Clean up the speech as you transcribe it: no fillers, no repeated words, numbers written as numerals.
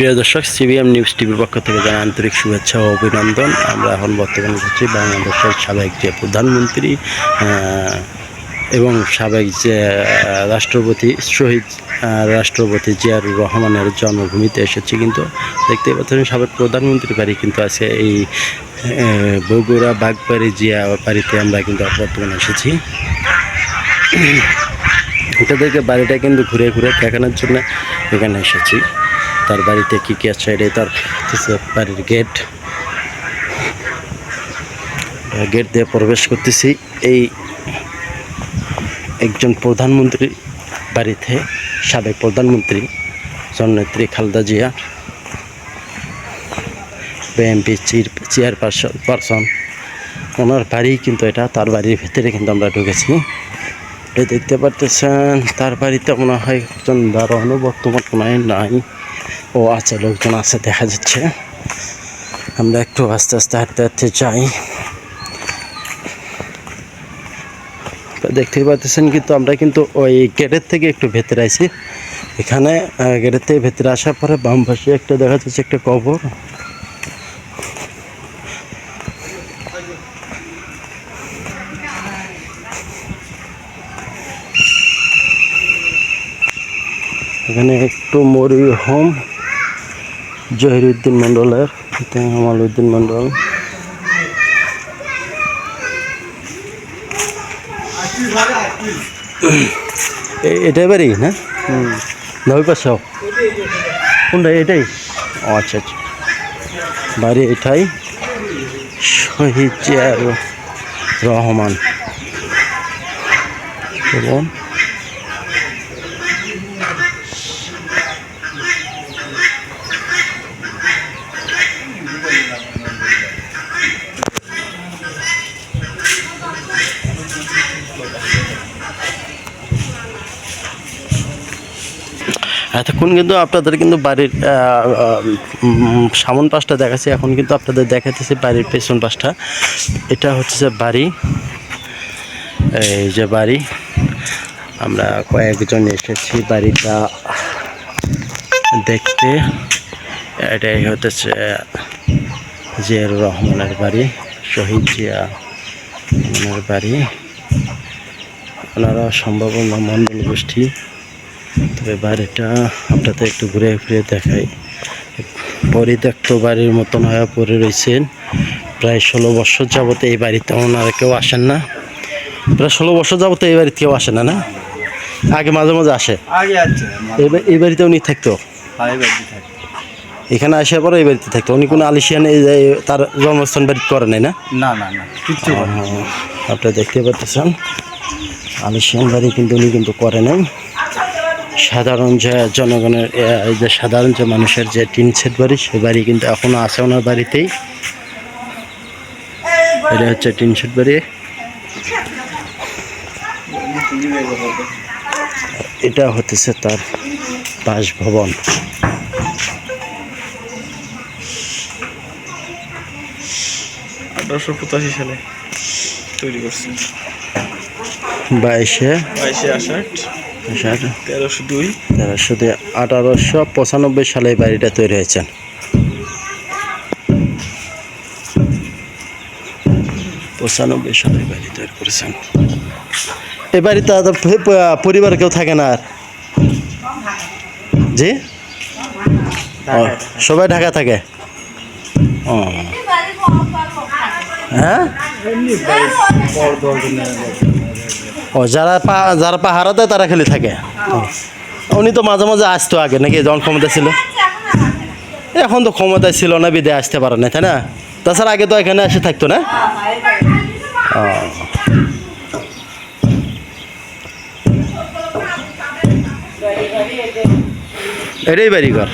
প্রিয় দর্শক, CBM news টিভির পক্ষ থেকে জানাই আন্তরিক শুভেচ্ছা ও অভিনন্দন। আমরা এখন বর্তমানে হচ্ছি বাংলাদেশের সাবেক যে প্রধানমন্ত্রী এবং সাবেক যে রাষ্ট্রপতি শহীদ রাষ্ট্রপতি জিয়াউর রহমানের জন্মভূমিতে এসেছি। কিন্তু দেখতে পাচ্ছেন সাবেক প্রধানমন্ত্রীর বাড়ি কিন্তু আছে এই বগুড়া বাগবাড়ি জিয়া বাড়িতে আমরা কিন্তু বর্তমানে এসেছি। এটা থেকে বাড়িটা কিন্তু ঘুরে ঘুরে দেখানোর জন্য এখানে এসেছি। তার বাড়িতে কী কী আছে, এটাই তার বাড়ির গেট দিয়ে প্রবেশ করতেছি। এই একজন প্রধানমন্ত্রী বাড়িতে সাবেক প্রধানমন্ত্রী জননেত্রী খালেদা জিয়া, বিএনপি চেয়ারপারসন, ওনার বাড়ি কিন্তু এটা। তার বাড়ির ভিতরে কিন্তু আমরা ঢুকেছি। এটা দেখতে পারতেছেন, তার বাড়িতে মনে হয় একজন দাঁড়ানো বর্তমান মনে হয় নাই, ও আছে, লোকজন আছে দেখা যাচ্ছে। আমরা একটু আস্তে আস্তে হাঁটতে হাঁটতে যাই। দেখতেই পাচ্ছেন কিন্তু আমরা কিন্তু ওই গেটের থেকে একটু ভেতরে আইছি। এখানে গেটের থেকে ভেতরে আসার পরে বাম পাশে একটা দেখা যাচ্ছে একটা কবর। এখানে একটু মরিয়ম জহিরুদ্দিন মণ্ডলের, আমালউদ্দিন মণ্ডল। এটাই বাড়ি না? নয় পাশাও কোনটা? এটাই? ও আচ্ছা আচ্ছা, বাড়ি এটাই। শহীদ জিয়াউর রহমান এবং এতক্ষণ কিন্তু আপনাদের কিন্তু বাড়ির সামন পাশটা দেখাচ্ছি। এখন কিন্তু আপনাদের দেখাতেছি বাড়ির পেছন পাশটা। এটা হচ্ছে যে বাড়ি, এই যে বাড়ি। আমরা কয়েকজন এসেছি বাড়িটা দেখতে। এটাই হতেছে জিয়াউর রহমানের বাড়ি, শহীদ জিয়া রহমানের বাড়ি। ওনারা সম্ভবত মণ্ডল গোষ্ঠী। তবে বাড়িটা আপনাদের একটু ঘুরে ফিরে দেখাই। পরিত্যক্ত বাড়ির মতন হয়ে পড়ে রয়েছেন। প্রায় 16 বছর যাবতে এই বাড়িতে ওনারা কেউ আসেন না। প্রায় 16 বছর যাবতে এই বাড়িতে কেউ আসে না। না, আগে মাঝে মাঝে আসে। এই বাড়িতে উনি থাকতো, এখানে আসার পরে এই বাড়িতে থাকতো। উনি কোনো আলিশিয়ান তার জন্মস্থান বাড়িতে করে নাই? না না না না, কিচ্ছু আপনারা দেখতে পাচ্ছেন আলিশিয়ান বাড়ি কিন্তু উনি কিন্তু করে নাই। সাধারণ যে জনগণের যে সাধারণ যে মানুষের যে টিন সেট বাড়ি, সে বাড়ি কিন্তু এখনও আছে ওনার বাড়িতেই। এটা হচ্ছে টিন সেট বাড়ি। এটা হতেছে তার বাসভবন। সালে তৈরি করছে, 22 আষাঢ় 1302 1895 সালে এই বাড়িটা তৈরি হয়েছে। সালে বাড়ি তৈরি করেছেন। এই বাড়িতে পরিবার কেউ থাকে না আর? জি, সবাই ঢাকা থাকে। ও হ্যাঁ, ও যারা পাহারা দেয় তারা খালি থাকে। উনি তো মাঝে মাঝে আসতো আগে নাকি, যখন ক্ষমতা ছিল? এখন তো ক্ষমতায় ছিল না, বিদে আসতে পারে না, তাই না? তাছাড়া আগে তো এখানে এসে থাকতো না। এটাই বাড়ি ঘর।